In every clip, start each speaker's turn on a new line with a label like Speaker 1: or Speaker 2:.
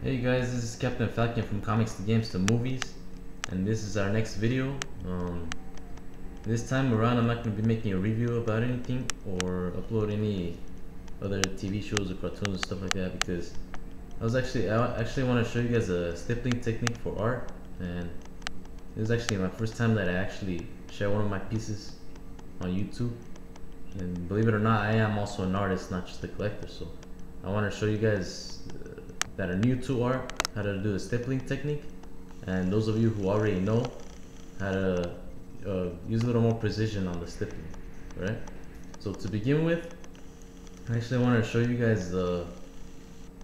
Speaker 1: Hey guys, this is Captain Falcon from Comics to Games to Movies, and this is our next video. This time around I'm not going to be making a review about anything or upload any other TV shows or cartoons and stuff like that, because I actually want to show you guys a stippling technique for art, and this is actually my first time that I actually share one of my pieces on YouTube. And believe it or not, I am also an artist, not just a collector, so I want to show you guys that are new to art how to do the stippling technique, and those of you who already know how to use a little more precision on the stippling, right? So to begin with, I actually want to show you guys the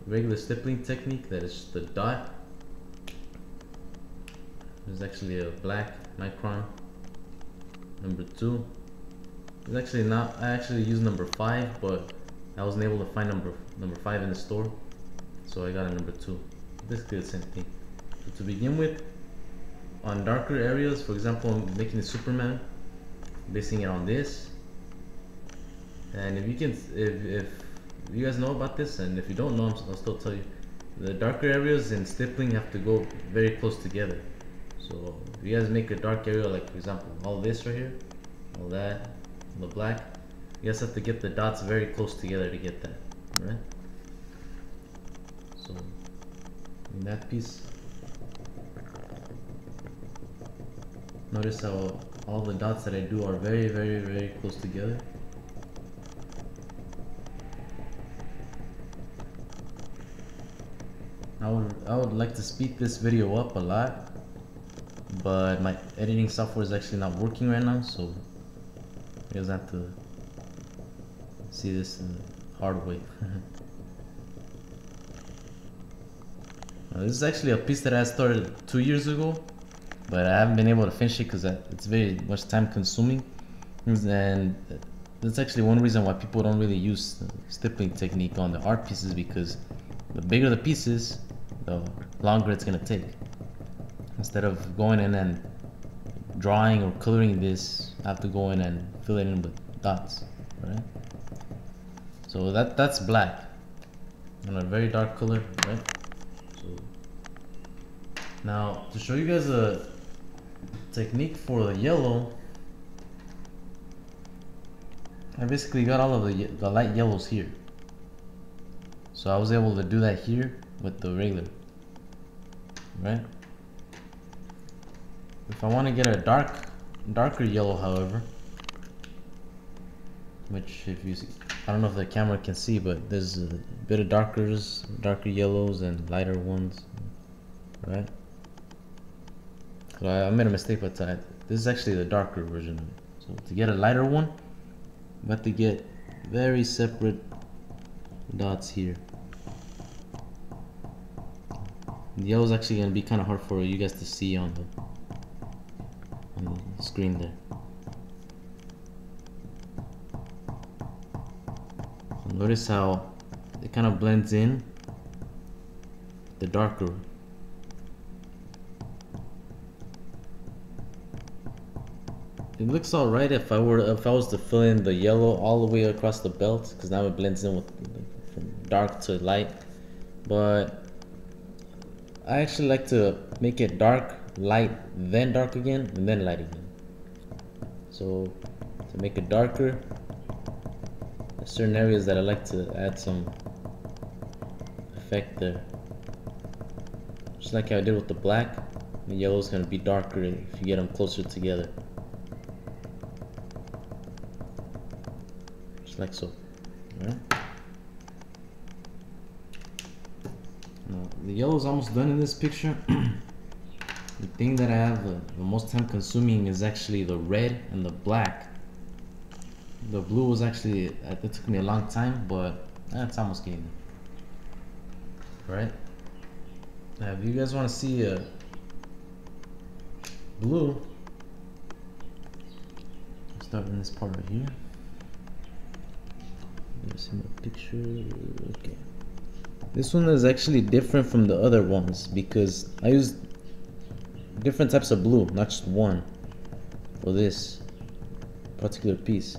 Speaker 1: regular stippling technique, that is the dot. There's actually a black micron number 2. It's actually not, I actually used number 5, but I wasn't able to find number 5 in the store, so I got a number 2. Basically the same thing. So to begin with, on darker areas, for example, I'm making the Superman, basing it on this. And if you guys know about this, and if you don't know, I'll still tell you. The darker areas in stippling have to go very close together. So if you guys make a dark area, like for example, all this right here, all that, the black, you guys have to get the dots very close together to get that, right? So in that piece, notice how all the dots that I do are very, very, very close together. I would like to speed this video up a lot, but my editing software is actually not working right now, so you guys have to see this in the hard way. This is actually a piece that I started 2 years ago, but I haven't been able to finish it because it's very much time consuming, and that's actually one reason why people don't really use the stippling technique on the art pieces, because the bigger the pieces, the longer it's gonna take. Instead of going in and drawing or coloring this, I have to go in and fill it in with dots, right? So that's black on a very dark color, right? So now to show you guys a technique for the yellow, I basically got all of the light yellows here. So I was able to do that here with the regular, right? If I want to get a darker yellow, however, which if you see, I don't know if the camera can see, but there's a bit of darker yellows and lighter ones, right? So I made a mistake, but this is actually the darker version of it. So to get a lighter one, you have to get very separate dots here. The yellow is actually going to be kind of hard for you guys to see on the screen there. So notice how it kind of blends in the darker. It looks alright if I was to fill in the yellow all the way across the belt, because now it blends in with from dark to light. But I actually like to make it dark, light, then dark again, and then light again. So to make it darker, there's certain areas that I like to add some effect there. Just like how I did with the black, the yellow is going to be darker if you get them closer together. Just like so. Right? Now, the yellow is almost done in this picture. The thing that I have the most time consuming is actually the red and the black. The blue was actually, it took me a long time, but it's almost getting there. Right? Now if you guys want to see blue, I'll start in this part right here. See my picture. Okay. This one is actually different from the other ones because I used different types of blue, not just one, for this particular piece.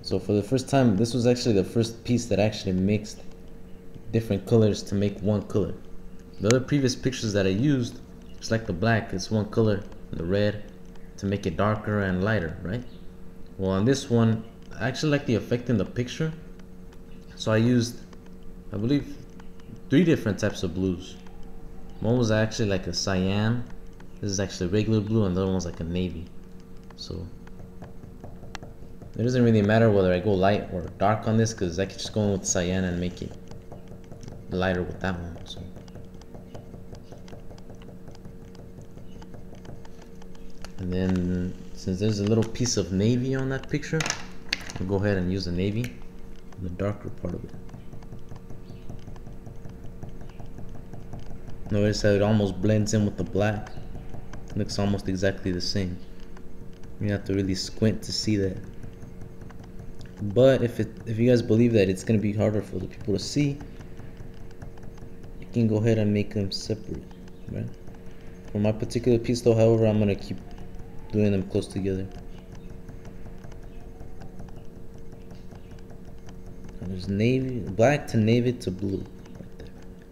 Speaker 1: So for the first time, this was actually the first piece that actually mixed different colors to make one color. the other previous pictures that I used, just like the black, it's one color, the red, to make it darker and lighter, right? Well, on this one, I actually like the effect in the picture, so I used, I believe, 3 different types of blues. One was actually like a cyan, this is actually regular blue, and the other one was like a navy. So it doesn't really matter whether I go light or dark on this, because I could just go in with cyan and make it lighter with that one. So and then since there's a little piece of navy on that picture, I'll go ahead and use the navy, the darker part of it. Notice how it almost blends in with the black. It looks almost exactly the same. You have to really squint to see that. But if you guys believe that it's gonna be harder for the people to see, you can go ahead and make them separate, right? For my particular piece though, however, I'm gonna keep doing them close together. And there's navy, black to navy to blue right there.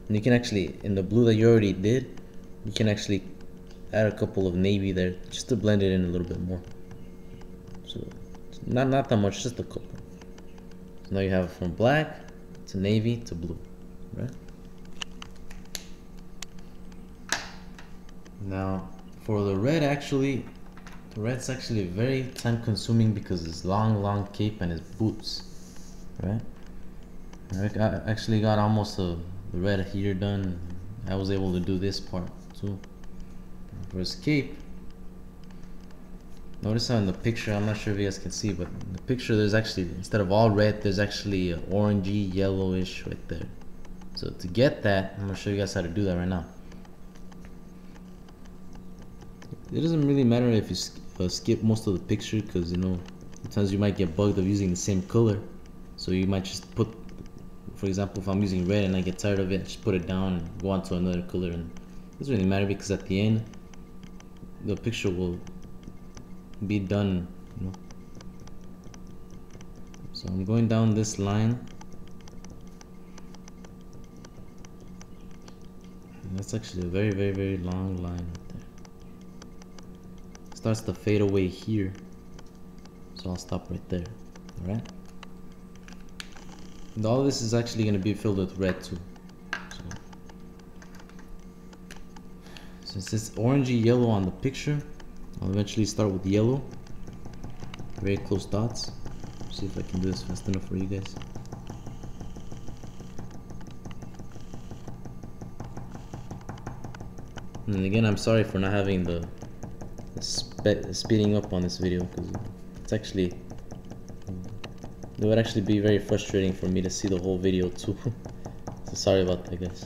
Speaker 1: And you can actually, in the blue that you already did, you can actually add a couple of navy there just to blend it in a little bit more. So not that much, just a couple. So now you have from black to navy to blue, right? Now for the red, actually, the red's actually very time consuming because it's long cape and it's boots, right? I actually got almost the red here done. I was able to do this part too. For his cape, notice how in the picture, I'm not sure if you guys can see, but in the picture there's actually, instead of all red, there's actually an orangey yellowish right there. So to get that, I'm gonna show you guys how to do that right now. It doesn't really matter if you skip most of the picture, because you know sometimes you might get bugged of using the same color. So you might just put, for example, if I'm using red and I get tired of it, just put it down and go on to another color, and it doesn't really matter because at the end the picture will be done, you know. So I'm going down this line, and that's actually a very long line right there. It starts to fade away here, so I'll stop right there. Alright, and all this is actually going to be filled with red too. Since it's orangey yellow on the picture, I'll eventually start with yellow, very close dots. See if I can do this fast enough for you guys. And again, I'm sorry for not having the speeding up on this video, because it's actually, it would actually be very frustrating for me to see the whole video too. So sorry about that, guys.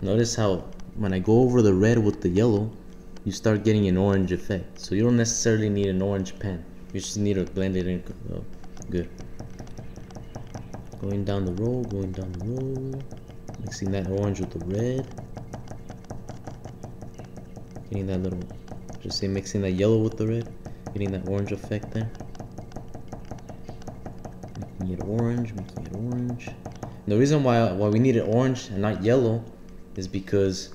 Speaker 1: Notice how when I go over the red with the yellow, you start getting an orange effect. So you don't necessarily need an orange pen. You just need to blend it in good. Going down the row, mixing that orange with the red. Getting that little, just say mixing that yellow with the red. Getting that orange effect there. Making it orange. And the reason why we need it orange and not yellow is because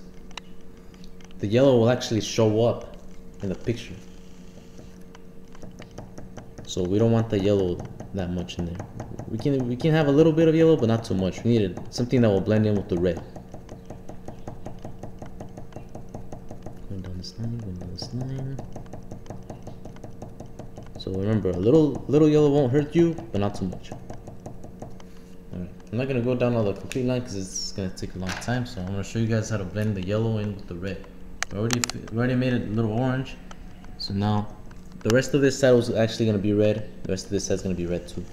Speaker 1: the yellow will actually show up in the picture. So we don't want the yellow that much in there. We can have a little bit of yellow, but not too much. We need something that will blend in with the red. Going down this line. So remember, a little yellow won't hurt you, but not too much. Alright, I'm not gonna go down all the complete line because it's gonna take a long time. So I'm gonna show you guys how to blend the yellow in with the red. We already made it a little orange. So now the rest of this side was actually gonna be red. The rest of this side's gonna be red too.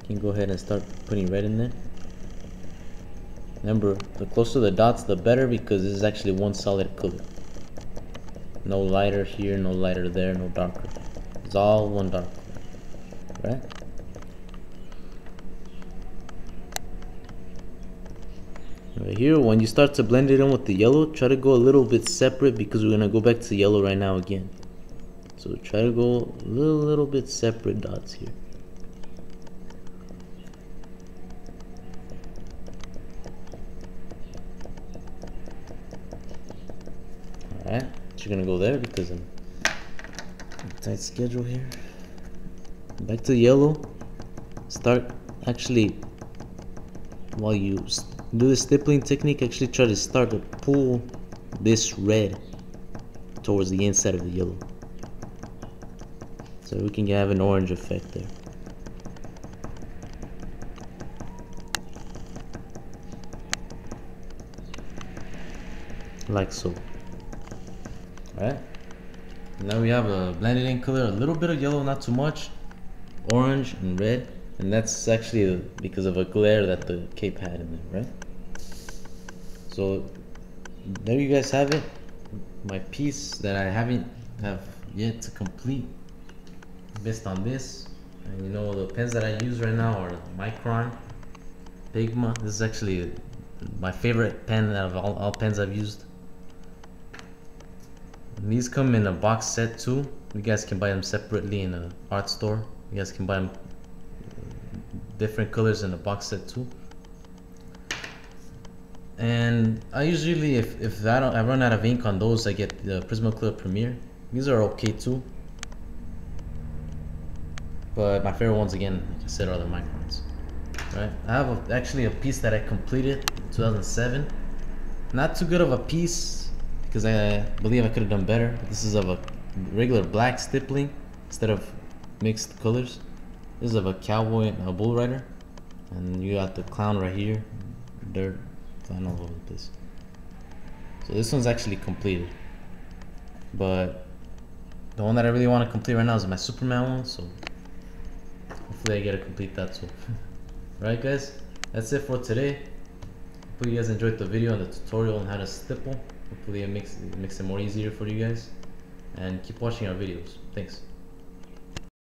Speaker 1: You can go ahead and start putting red in there. Remember, the closer the dots, the better, because this is actually one solid color. No lighter here, no lighter there, no darker. It's all one dark color, right? Right here, when you start to blend it in with the yellow, try to go a little bit separate, because we're gonna go back to yellow right now again. So try to go a little bit separate dots here. actually gonna go there because I'm on a tight schedule here. Back to yellow. Start actually, while you do the stippling technique, actually try to start to pull this red towards the inside of the yellow, so we can have an orange effect there. Like so. Alright, now we have a blended in color, a little bit of yellow, not too much, orange and red, and that's actually because of a glare that the cape had in there, right? So there you guys have it, my piece that I haven't have yet to complete based on this. And you know, the pens that I use right now are Micron, Pigma. This is actually my favorite pen out of all pens I've used. And these come in a box set too. You guys can buy them separately in an art store. You guys can buy them different colors in a box set too. And I usually, if I run out of ink on those, I get the Prismacolor Premier. These are okay too, but my favorite ones, again, like I said, are the Microns. Right? I have actually a piece that I completed in 2007. Not too good of a piece because I believe I could have done better. This is of a regular black stippling instead of mixed colors. This is of a cowboy and a bull rider, and you got the clown right here, dirt flying all over the place. So this one's actually completed, but the one that I really want to complete right now is my Superman one, so hopefully I get to complete that too. Alright guys, that's it for today. Hopefully you guys enjoyed the video and the tutorial on how to stipple. Hopefully it makes it more easier for you guys, and keep watching our videos. Thanks.